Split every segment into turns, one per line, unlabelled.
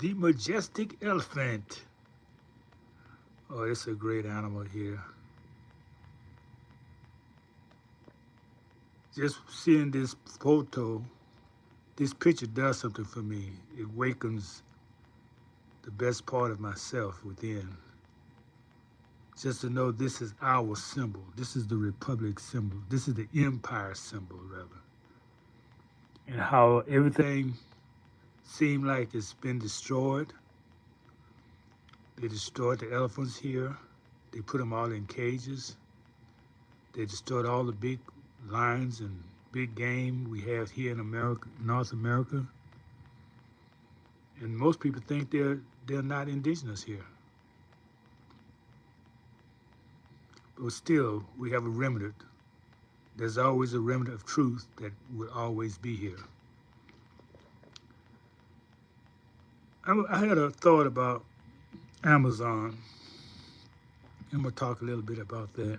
The majestic elephant. Oh, it's a great animal here. Just seeing this photo, this picture does something for me. It wakens the best part of myself within. Just to know this is our symbol. This is the Republic symbol. This is the Empire symbol, rather. And how everything seemed like it's been destroyed. They destroyed the elephants here. They put them all in cages. They destroyed all the big lions and big game we have here in America, North America. And most people think they're not indigenous here. But still, we have a remnant. There's always a remnant of truth that will always be here. I had a thought about Amazon. I'm going to talk a little bit about that.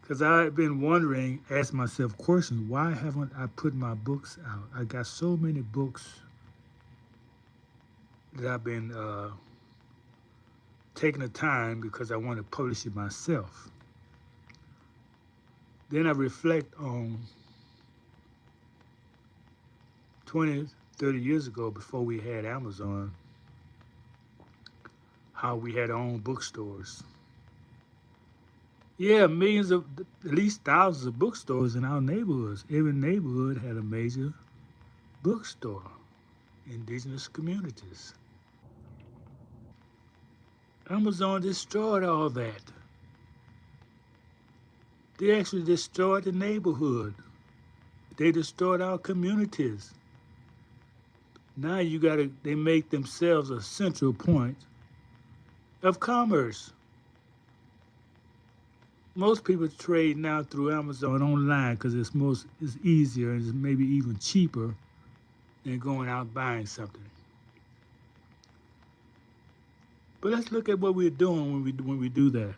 Because I've been wondering, ask myself questions, why haven't I put my books out? I got so many books that I've been taking the time because I want to publish it myself. Then I reflect on 20, 30 years ago, before we had Amazon, how we had our own bookstores. Yeah, millions of, at least thousands of bookstores in our neighborhoods. Every neighborhood had a major bookstore, indigenous communities. Amazon destroyed all that. They actually destroyed the neighborhood. They destroyed our communities. Now they make themselves a central point of commerce. Most people trade now through Amazon online because it's easier and it's maybe even cheaper than going out buying something. But let's look at what we're doing when we do that.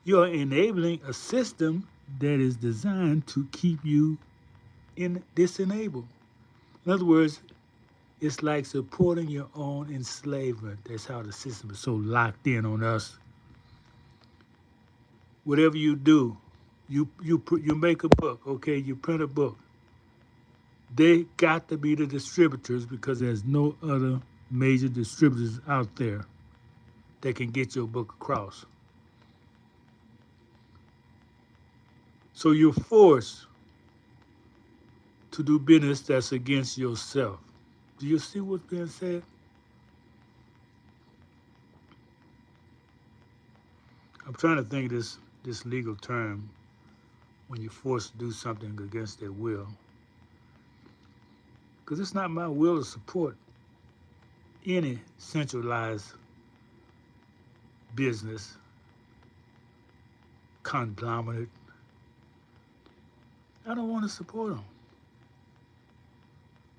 You're enabling a system that is designed to keep you disenabled. In other words, it's like supporting your own enslavement. That's how the system is so locked in on us. Whatever you do, you make a book, okay? You print a book. They got to be the distributors because there's no other major distributors out there that can get your book across. So you're forced to do business that's against yourself. Do you see what's being said? I'm trying to think of this legal term when you're forced to do something against their will. Because it's not my will to support any centralized business, conglomerate. I don't want to support them.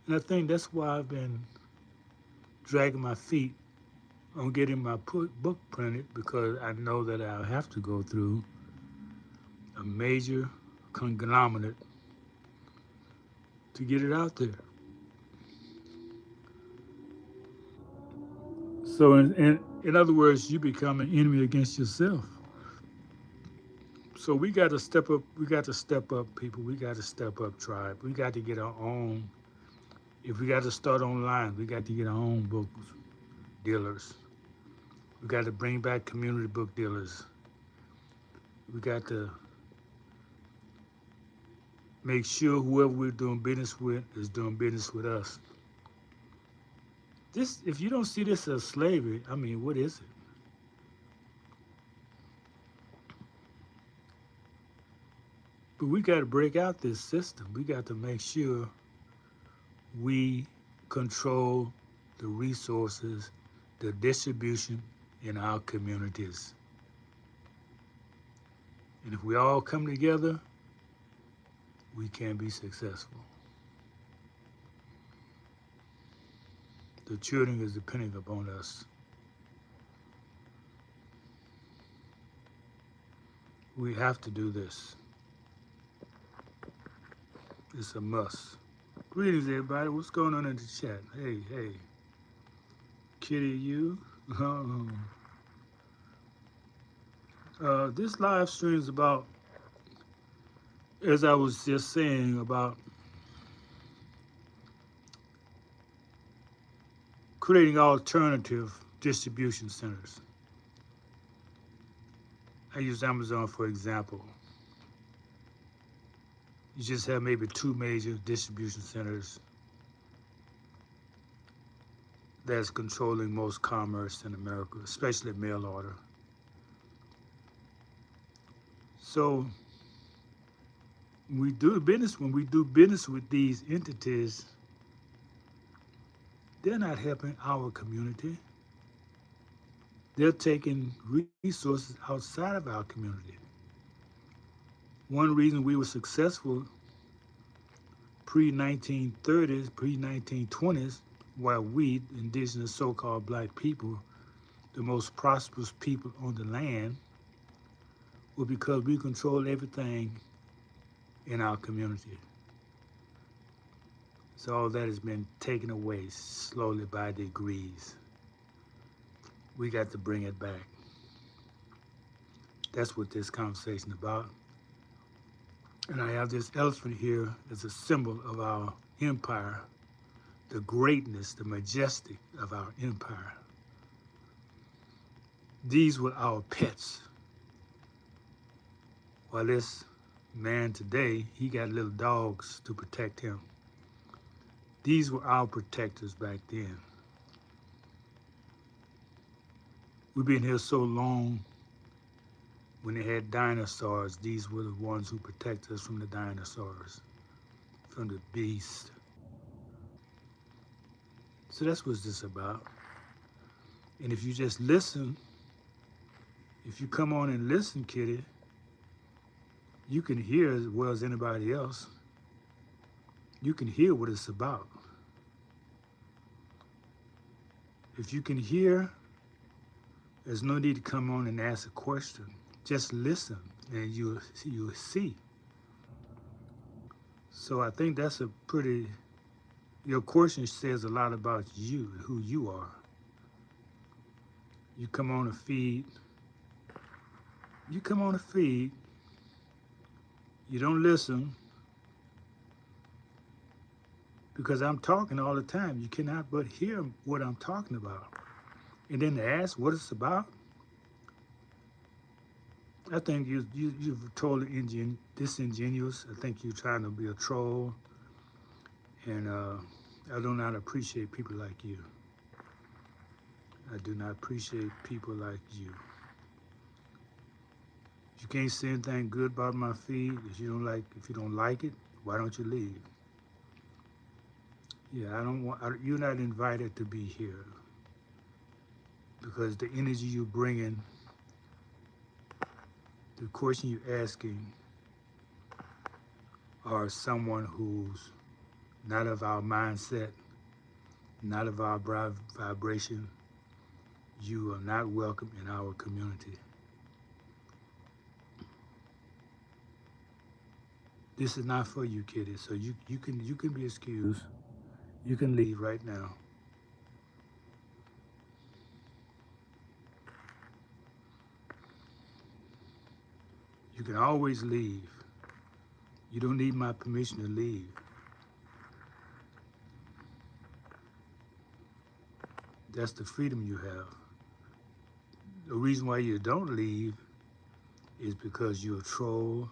And I think that's why I've been dragging my feet on getting my book printed, because I know that I'll have to go through a major conglomerate to get it out there. So in other words, you become an enemy against yourself. So we got to step up. We got to step up, people. We got to step up, tribe. We got to get our own. If we got to start online, we got to get our own book dealers. We got to bring back community book dealers. We got to make sure whoever we're doing business with is doing business with us. If you don't see this as slavery, I mean, what is it? But we got to break out this system. We got to make sure we control the resources, the distribution in our communities. And if we all come together, we can be successful. The children is depending upon us. We have to do this. It's a must. Greetings, everybody. What's going on in the chat? Hey, hey. Kitty, you? This live stream is about, as I was just saying, about creating alternative distribution centers. I use Amazon for example. You just have maybe 2 major distribution centers that's controlling most commerce in America, especially mail order. So when we do business with these entities, they're not helping our community. They're taking resources outside of our community. One reason we were successful pre-1930s, pre-1920s, while we, indigenous so-called black people, the most prosperous people on the land, were because we controlled everything in our community. So all that has been taken away slowly by degrees. We got to bring it back. That's what this conversation is about. And I have this elephant here as a symbol of our empire, the greatness, the majestic of our empire. These were our pets. While this man today, he got little dogs to protect him. These were our protectors back then. We've been here so long. When they had dinosaurs, these were the ones who protected us from the dinosaurs, from the beast. So that's what this is about. And if you just listen, if you come on and listen, Kitty, you can hear as well as anybody else. You can hear what it's about. If you can hear, there's no need to come on and ask a question. Just listen and you'll see. So I think that's a pretty, your question says a lot about you, who you are. You come on a feed, you don't listen, because I'm talking all the time. You cannot but hear what I'm talking about. And then to ask what it's about, I think you've totally disingenuous. I think you're trying to be a troll. And I do not appreciate people like you. I do not appreciate people like you. If you can't say anything good about my feed, if you don't like it, why don't you leave? Yeah, you're not invited to be here, because the energy you're bringing, the question you're asking, are someone who's not of our mindset, not of our vibration. You are not welcome in our community. This is not for you, Kitty. So you can be excused. You can leave right now. You can always leave. You don't need my permission to leave. That's the freedom you have. The reason why you don't leave is because you're a troll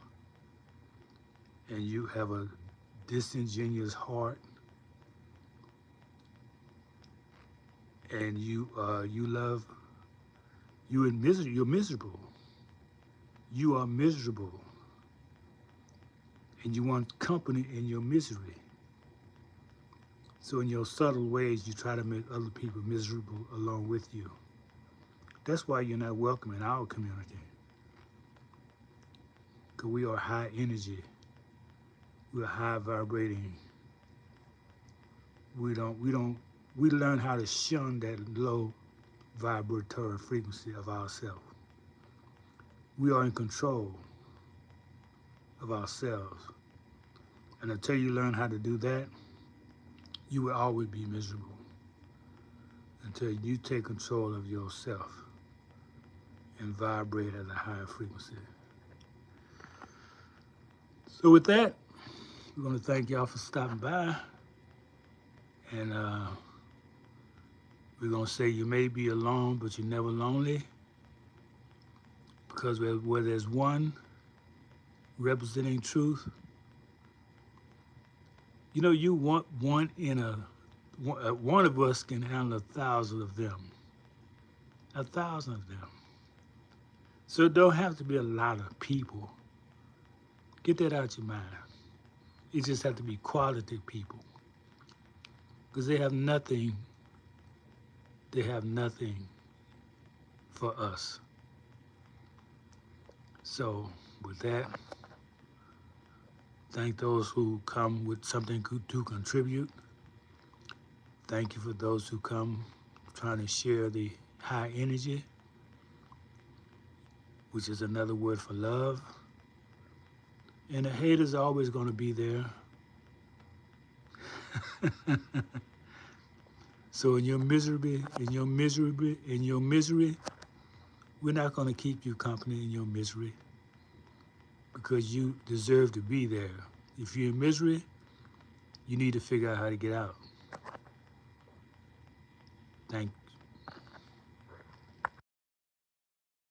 and you have a disingenuous heart, and you're miserable. You are miserable, and you want company in your misery. So in your subtle ways, you try to make other people miserable along with you. That's why you're not welcome in our community. Because we are high energy. We're high vibrating. We learn how to shun that low vibratory frequency of ourselves. We are in control of ourselves. And until you learn how to do that, you will always be miserable until you take control of yourself and vibrate at a higher frequency. So with that, we're going to thank y'all for stopping by. And we're going to say you may be alone, but you're never lonely. Because where there's one representing truth, you know, you want one of us can handle 1,000 of them. 1,000 of them. So it don't have to be a lot of people. Get that out your mind. It just have to be quality people. Because they have nothing for us. So with that, thank those who come with something to contribute. Thank you for those who come trying to share the high energy, which is another word for love. And the haters are always going to be there. So in your misery, we're not going to keep you company in your misery because you deserve to be there. If you're in misery, you need to figure out how to get out. Thank you.